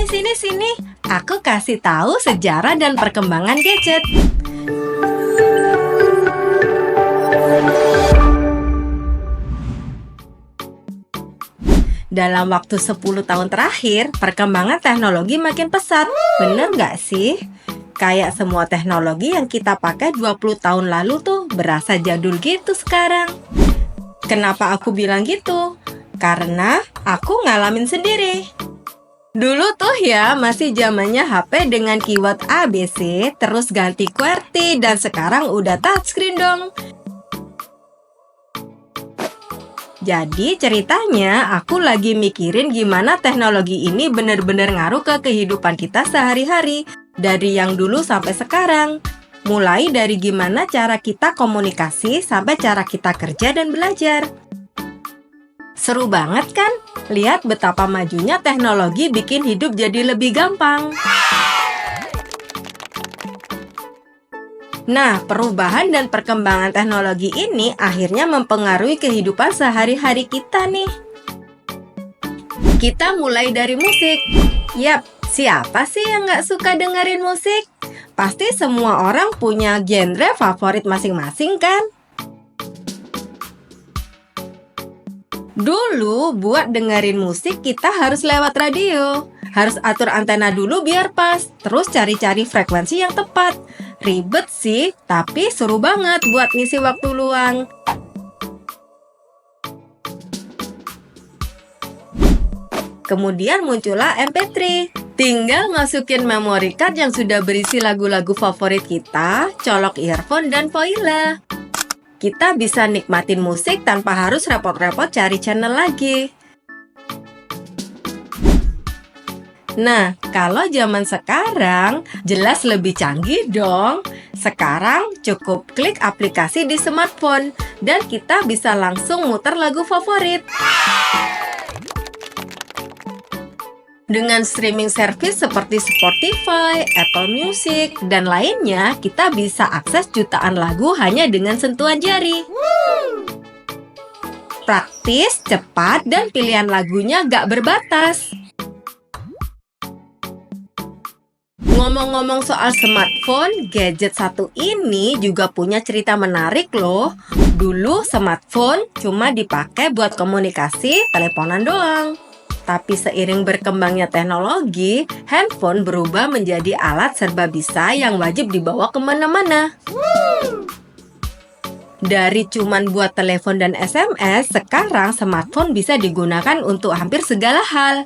Sini. Aku kasih tahu sejarah dan perkembangan gadget. Dalam waktu 10 tahun terakhir, perkembangan teknologi makin pesat. Bener nggak sih? Kayak semua teknologi yang kita pakai 20 tahun lalu tuh berasa jadul gitu sekarang. Kenapa aku bilang gitu? Karena aku ngalamin sendiri. Dulu tuh ya masih zamannya HP dengan keyword ABC, terus ganti QWERTY, dan sekarang udah touchscreen dong. Jadi ceritanya aku lagi mikirin gimana teknologi ini bener-bener ngaruh ke kehidupan kita sehari-hari, dari yang dulu sampai sekarang. Mulai dari gimana cara kita komunikasi sampai cara kita kerja dan belajar. Seru banget kan? Lihat betapa majunya teknologi bikin hidup jadi lebih gampang. Nah, perubahan dan perkembangan teknologi ini akhirnya mempengaruhi kehidupan sehari-hari kita nih. Kita mulai dari musik. Yap, siapa sih yang nggak suka dengerin musik? Pasti semua orang punya genre favorit masing-masing kan? Dulu buat dengerin musik kita harus lewat radio. Harus atur antena dulu biar pas. Terus cari-cari frekuensi yang tepat. Ribet sih, tapi seru banget buat ngisi waktu luang. Kemudian muncullah MP3. Tinggal masukin memory card yang sudah berisi lagu-lagu favorit kita, colok earphone dan voila. Kita bisa nikmatin musik tanpa harus repot-repot cari channel lagi. Nah, kalau zaman sekarang jelas lebih canggih dong. Sekarang cukup klik aplikasi di smartphone dan kita bisa langsung muter lagu favorit. Dengan streaming service seperti Spotify, Apple Music, dan lainnya, kita bisa akses jutaan lagu hanya dengan sentuhan jari. Praktis, cepat, dan pilihan lagunya gak berbatas. Ngomong-ngomong soal smartphone, gadget satu ini juga punya cerita menarik loh. Dulu smartphone cuma dipakai buat komunikasi, teleponan doang. Tapi seiring berkembangnya teknologi, handphone berubah menjadi alat serba bisa yang wajib dibawa kemana-mana. Dari cuman buat telepon dan SMS, sekarang smartphone bisa digunakan untuk hampir segala hal.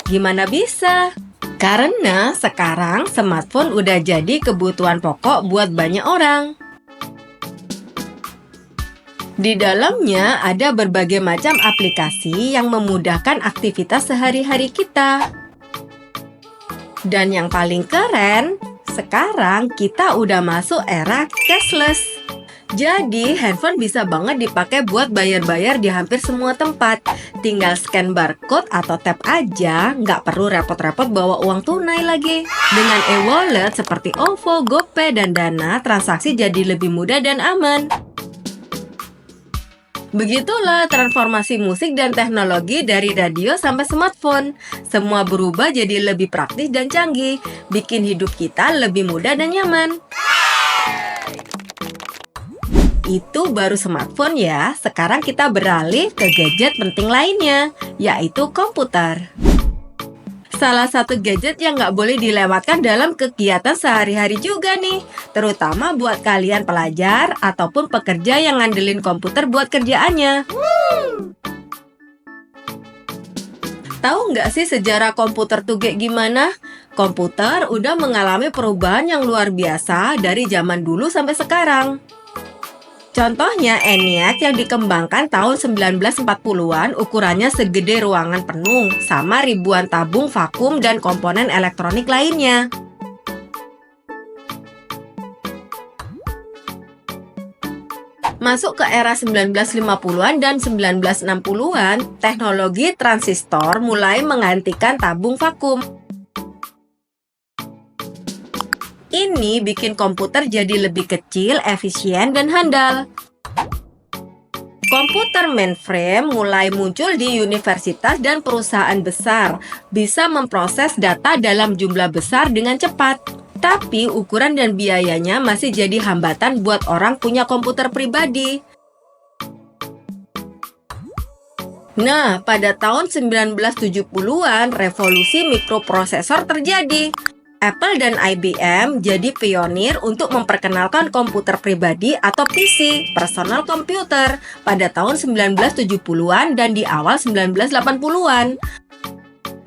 Gimana bisa? Karena sekarang smartphone udah jadi kebutuhan pokok buat banyak orang. Di dalamnya ada berbagai macam aplikasi yang memudahkan aktivitas sehari-hari kita. Dan yang paling keren, sekarang kita udah masuk era cashless. Jadi, handphone bisa banget dipakai buat bayar-bayar di hampir semua tempat. Tinggal scan barcode atau tap aja, nggak perlu repot-repot bawa uang tunai lagi. Dengan e-wallet seperti OVO, GoPay, dan Dana, transaksi jadi lebih mudah dan aman. Begitulah transformasi musik dan teknologi dari radio sampai smartphone. Semua berubah jadi lebih praktis dan canggih, bikin hidup kita lebih mudah dan nyaman. Itu baru smartphone ya. Sekarang kita beralih ke gadget penting lainnya, yaitu komputer. Salah satu gadget yang nggak boleh dilewatkan dalam kegiatan sehari-hari juga nih, terutama buat kalian pelajar ataupun pekerja yang ngandelin komputer buat kerjaannya. Tahu nggak sih sejarah komputer tuh kayak gimana? Komputer udah mengalami perubahan yang luar biasa dari zaman dulu sampai sekarang. Contohnya ENIAC yang dikembangkan tahun 1940-an, ukurannya segede ruangan penuh, sama ribuan tabung vakum dan komponen elektronik lainnya. Masuk ke era 1950-an dan 1960-an, teknologi transistor mulai menggantikan tabung vakum. Ini bikin komputer jadi lebih kecil, efisien, dan handal. Komputer mainframe mulai muncul di universitas dan perusahaan besar, bisa memproses data dalam jumlah besar dengan cepat. Tapi ukuran dan biayanya masih jadi hambatan buat orang punya komputer pribadi. Nah, pada tahun 1970-an, revolusi mikroprosesor terjadi. Apple dan IBM jadi pionir untuk memperkenalkan komputer pribadi atau PC, personal computer, pada tahun 1970-an dan di awal 1980-an.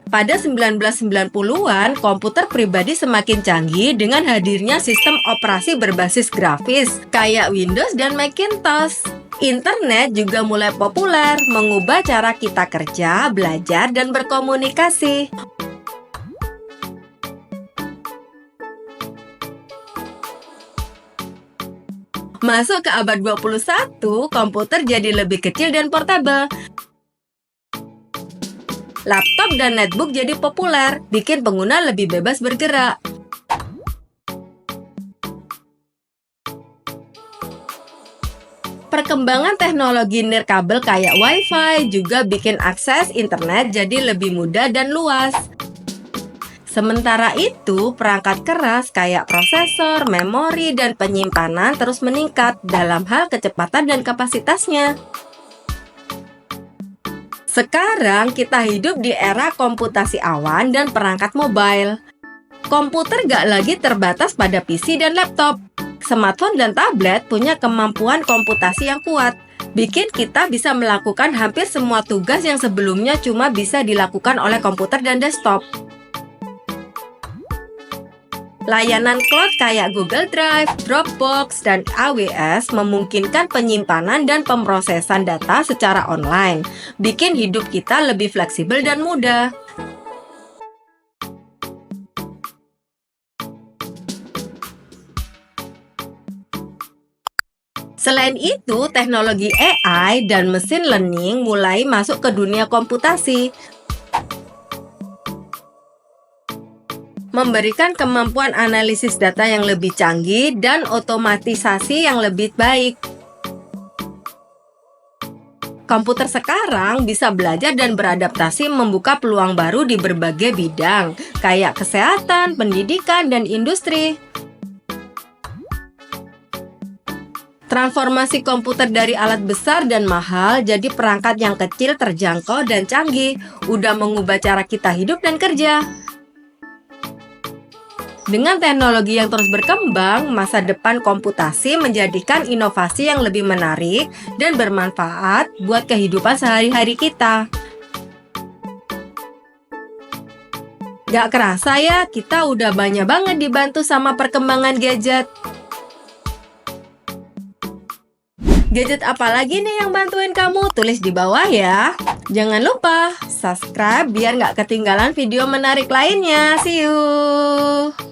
Pada 1990-an, komputer pribadi semakin canggih dengan hadirnya sistem operasi berbasis grafis, kayak Windows dan Macintosh. Internet juga mulai populer, mengubah cara kita kerja, belajar, dan berkomunikasi. Masuk ke abad 21, komputer jadi lebih kecil dan portable. Laptop dan netbook jadi populer, bikin pengguna lebih bebas bergerak. Perkembangan teknologi nirkabel kayak Wi-Fi juga bikin akses internet jadi lebih mudah dan luas. Sementara itu, perangkat keras kayak prosesor, memori, dan penyimpanan terus meningkat dalam hal kecepatan dan kapasitasnya. Sekarang kita hidup di era komputasi awan dan perangkat mobile. Komputer gak lagi terbatas pada PC dan laptop. Smartphone dan tablet punya kemampuan komputasi yang kuat, bikin kita bisa melakukan hampir semua tugas yang sebelumnya cuma bisa dilakukan oleh komputer dan desktop. Layanan cloud kayak Google Drive, Dropbox, dan AWS memungkinkan penyimpanan dan pemrosesan data secara online, bikin hidup kita lebih fleksibel dan mudah. Selain itu, teknologi AI dan machine learning mulai masuk ke dunia komputasi, memberikan kemampuan analisis data yang lebih canggih dan otomatisasi yang lebih baik. Komputer sekarang bisa belajar dan beradaptasi membuka peluang baru di berbagai bidang, kayak kesehatan, pendidikan, dan industri. Transformasi komputer dari alat besar dan mahal jadi perangkat yang kecil, terjangkau, dan canggih, udah mengubah cara kita hidup dan kerja. Dengan teknologi yang terus berkembang, masa depan komputasi menjadikan inovasi yang lebih menarik dan bermanfaat buat kehidupan sehari-hari kita. Gak kerasa ya, kita udah banyak banget dibantu sama perkembangan gadget. Gadget apa lagi nih yang bantuin kamu? Tulis di bawah ya. Jangan lupa subscribe biar gak ketinggalan video menarik lainnya. See you!